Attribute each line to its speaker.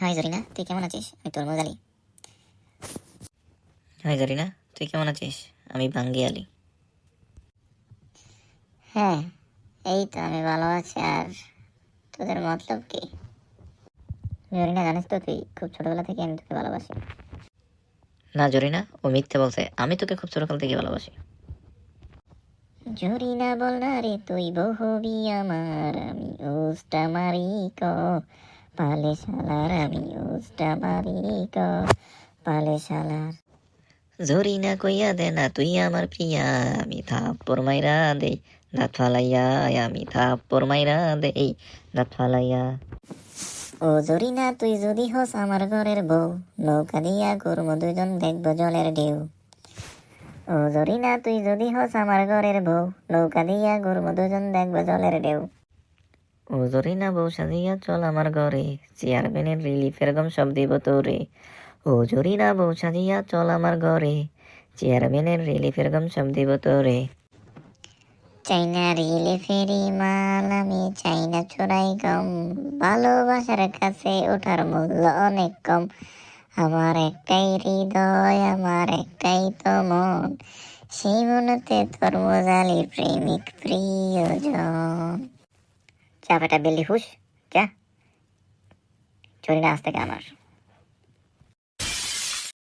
Speaker 1: High Zarina, তুই কেমন আছিস? আমি তরমুজ আলী।
Speaker 2: হাই জরিনা, তুই কেমন আছিস? আমি বাঙ্গি আলী।
Speaker 1: হ্যাঁ, এই তো আমি ভালো আছি। আর তোদের মতলব কি? জরিনা, জানিস তো তুই খুব ছোটবেলা থেকে আমি তোকে ভালোবাসি।
Speaker 2: না জরিনা, ও মিথ্যে বলছে। আমি তোকে খুব ছোটকাল থেকে ভালোবাসি।
Speaker 1: জরিনা বল না রে তুই বহুবি আমার, আমি উস্টা মারি ক পালে শালার, আমি উস্টা মারি ক পালে শালার।
Speaker 2: জরিনা কইয়া দে না তুই আমার প্রিয়া, আমি থাপ্পড় মাইরা দেই দাঁত ফালাইয়া, আমি থাপ্পড় মাইরা দেই দাঁত ফালাইয়া।
Speaker 1: ও জরিনা, তুই যদি হস আমার ঘরের বউ, নৌকা দিয়া ঘুরবো দুজন, দেখবো জলের ঢেউ। ও জরিনা, তুই যদি হস আমার ঘরের বউ, নৌকা দিয়া ঘুরবো দুজন, দেখবো জলের ঢেউ।
Speaker 2: ও জরিনা বউ সাজিয়া চল আমার ঘরে, চেয়ারম্যানের রিলিফের গম সব দিব তোরে। ও জরিনা বউ সাজিয়া চল আমার ঘরে, চেয়ারম্যানের রিলিফের গম সব দিব তোরে।
Speaker 1: চাইনা রিলে ফেরি মাল, আমি চাইনা চোরাই গম, ভালোবাসার কাছে ওঠার মূল্য অনেক কম। আমার একটাই হৃদয়, আমার একটাই তো মন, সেই মনেতে তরমুজ আলীর প্রেমিক প্রিয়জন। চা বেটা বেলি হুশ, যা চলি না আজ থেকে আমার।